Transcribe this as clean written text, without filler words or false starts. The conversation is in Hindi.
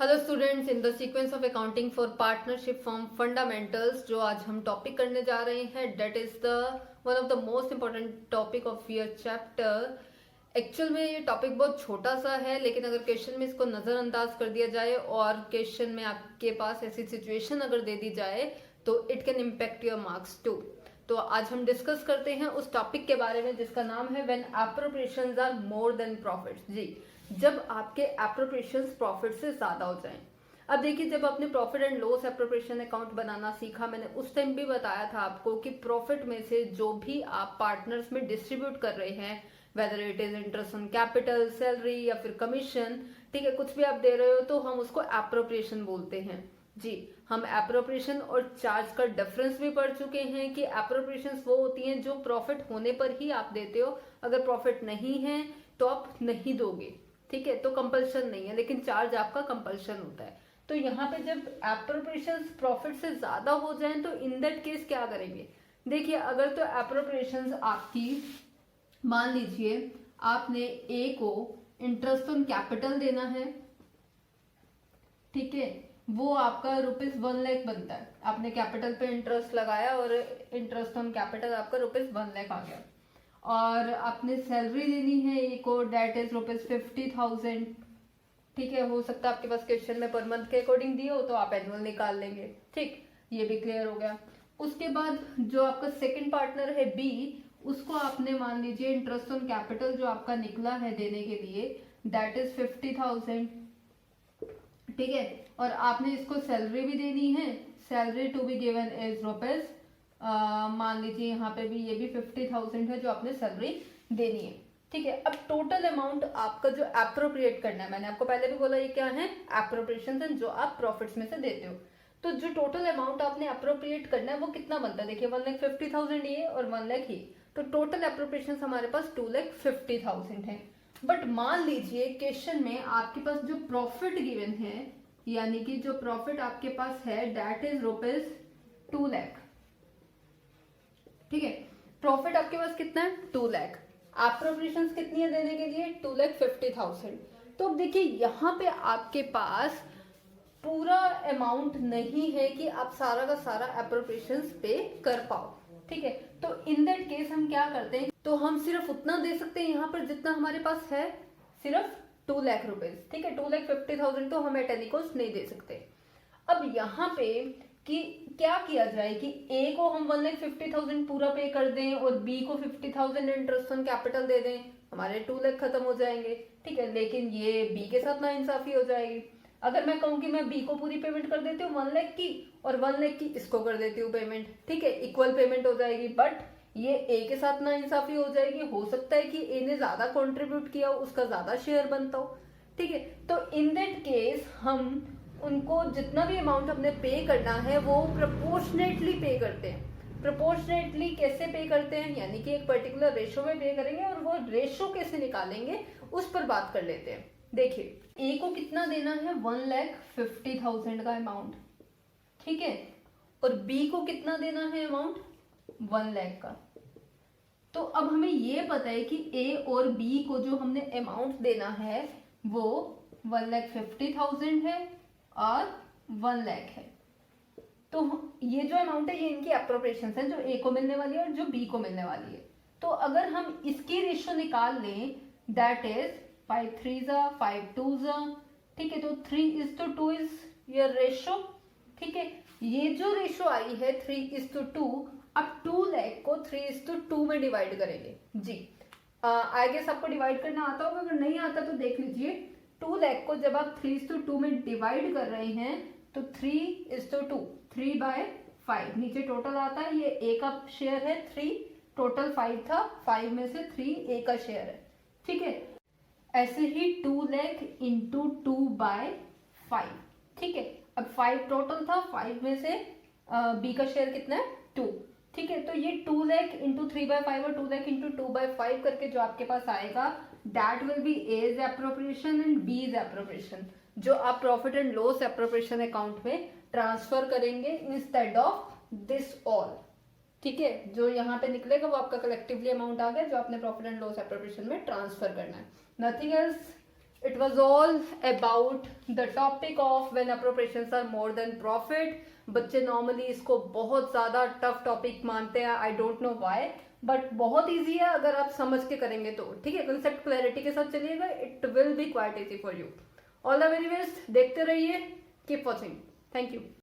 Hello students, in the sequence of accounting for partnership firm fundamentals जो आज हम टॉपिक करने जा रहे हैं, that is the one of the most important topic of your chapter. Actual में ये टॉपिक बहुत छोटा सा है, लेकिन अगर क्वेश्चन में इसको नज़रअंदाज कर दिया जाए और क्वेश्चन में आपके पास ऐसी सिचुएशन अगर दे दी जाए तो it can impact your marks too. तो आज हम डिस्कस करते हैं उस टॉपिक के बारे में जिसका नाम है when appropriations are more than profits. जी, जब आपके एप्रोप्रिएशंस प्रॉफिट से ज्यादा हो जाएं। अब देखिए, जब आपने profit and loss appropriation account बनाना सीखा, मैंने उस टाइम भी बताया था आपको कि प्रॉफिट में से जो भी आप पार्टनर्स में डिस्ट्रीब्यूट कर रहे हैं, whether it is interest on capital, salary या फिर कमीशन, ठीक है, कुछ भी आप दे रहे हो तो हम उसको एप्रोप्रिएशन बोलते हैं। जी, हम एप्रोप्रिएशन और चार्ज का डिफरेंस भी पढ़ चुके हैं कि एप्रोप्रिएशन वो होती हैं जो प्रॉफिट होने पर ही आप देते हो, अगर प्रॉफिट नहीं है तो आप नहीं दोगे, ठीक है, तो कंपल्शन नहीं है, लेकिन चार्ज आपका कंपल्शन होता है। तो यहाँ पे जब एप्रोप्रिएशंस प्रॉफिट से ज्यादा हो जाएं तो इन दैट केस क्या करेंगे। देखिए, अगर तो एप्रोप्रिएशंस आपकी, मान लीजिए आपने ए को इंटरेस्ट ऑन कैपिटल देना है, ठीक है, वो आपका ₹1 लाख बनता है। आपने कैपिटल पे इंटरेस्ट लगाया और इंटरेस्ट ऑन कैपिटल आपका ₹1 लाख आ गया। और आपने सैलरी देनी है ए को, डेट इज ₹50,000, ठीक है। हो सकता है आपके पास क्वेश्चन में पर मंथ के अकॉर्डिंग दिए हो तो आप एनुअल निकाल लेंगे, ठीक, ये भी क्लियर हो गया। उसके बाद जो आपका सेकंड पार्टनर है बी, उसको आपने मान लीजिए इंटरेस्ट ऑन कैपिटल जो आपका निकला है देने के लिए, दैट इज 50,000, ठीक है। और आपने इसको सैलरी भी देनी है, salary to be given is rupees, मान लीजिए यहाँ पे भी ये भी 50,000 है जो आपने सैलरी देनी है, ठीक है। अब टोटल अमाउंट आपका जो एप्रोप्रिएट करना है, मैंने आपको पहले भी बोला ये क्या है, एप्रोप्रिएशन जो आप प्रॉफिट्स में से देते हो। तो जो टोटल अमाउंट आपने एप्रोप्रिएट करना है वो कितना बनता है, देखिए 1,50,000 ये और 1 लाख ही, तो टोटल एप्रोप्रिएशन हमारे पास 2,50,000 है। बट मान लीजिए क्वेश्चन में आपके पास जो प्रॉफिट गिवन है, यानी कि जो प्रॉफिट आपके पास है दैट इज ₹2 लाख, ठीक है। प्रॉफिट आपके पास कितना है, 2 लाख। एप्रोप्रिएशन कितनी है देने के लिए, 2,50,000। तो अब देखिए यहाँ पे आपके पास पूरा अमाउंट नहीं है कि आप सारा का सारा एप्रोप्रिएशन पे कर पाओ, ठीक है। तो इन दैट केस हम क्या करते हैं, तो हम सिर्फ उतना दे सकते हैं यहाँ पर जितना हमारे पास है, सिर्फ 2 लाख रुपीज, ठीक है। 2,50,000 तो हम एट एनी कॉस्ट नहीं दे सकते। अब यहाँ पे कि क्या किया जाए कि ए को हम 1,50,000 पूरा पे कर दें और बी को 50,000 इंटरेस्ट ऑन कैपिटल दे दें, हमारे 2 लाख खत्म हो जाएंगे, ठीक है। लेकिन ये बी के साथ नाइंसाफी हो जाएगी। अगर मैं कहूँ कि मैं बी को पूरी पेमेंट कर देती हूँ 1 लाख की और 1 लाख की इसको कर देती हूँ पेमेंट, ठीक है, इक्वल पेमेंट हो जाएगी, बट ये ए के साथ नाइंसाफी हो जाएगी। हो सकता है कि ए ने ज्यादा कंट्रीब्यूट किया हो, उसका ज्यादा शेयर बनता हो, ठीक है। तो इन दैट केस हम उनको जितना भी अमाउंट हमने पे करना है वो प्रोपोर्शनेटली पे करते हैं। प्रोपोर्शनेटली कैसे पे करते हैं, यानी कि एक पर्टिकुलर रेशो में पे करेंगे, और वो रेशो कैसे निकालेंगे उस पर बात कर लेते हैं। देखिए, ए को कितना देना है, 1,50,000 का अमाउंट, ठीक है, और बी को कितना देना है अमाउंट, 1 लाख का। तो अब हमें ये पता है कि ए और बी को जो हमने अमाउंट देना है वो 1,50,000 है और 1 लाख है। तो ये जो अमाउंट है ये इनकी एप्रोप्रिएशन है जो ए को मिलने वाली है और जो बी को मिलने वाली है। तो अगर हम इसकी रेशो निकाल लें, दैट इज 5 3 5 2, ठीक है, तो 3:2 इज योर रेशो, ठीक है। ये जो रेशो आई है 3:2, अब 2 लाख को 3:2 में डिवाइड करेंगे। जी, आई गेस आपको डिवाइड करना आता होगा, अगर नहीं आता तो देख लीजिए। 2 लाख को जब आप 3:2 में डिवाइड कर रहे हैं तो 3:2, 3/5, नीचे टोटल आता है, ये ए का शेयर है 3, टोटल 5 था, 5 में से 3 ए का शेयर है, ठीक है। ऐसे ही 2 लाख इंटू 2/5, ठीक है। अब 5 टोटल था, 5 में से बी का शेयर कितना है, 2, ठीक है। तो ये 2 लाख इंटू 3/5 और 2 लाख इंटू 2/5 करके जो आपके पास आएगा, that will be A's appropriation and B is appropriation, जो आप profit and loss appropriation account में ट्रांसफर करेंगे इंस्टेड ऑफ दिस ऑल, ठीक है। जो यहाँ पे निकलेगा वो आपका कलेक्टिवली अमाउंट आ गया जो आपने प्रॉफिट एंड लॉस एप्रोप्रिएशन में ट्रांसफर करना है, nothing else. It was all about the topic of when appropriations are more than profit. बच्चे नॉर्मली इसको बहुत ज़्यादा टफ टॉपिक मानते हैं, I don't know why, but बहुत ईजी है अगर आप समझ के करेंगे तो। ठीक है, कंसेप्ट क्लैरिटी के साथ चलिएगा, it will be quite easy for you. All the very best, देखते रहिए, कीप वॉचिंग, थैंक यू।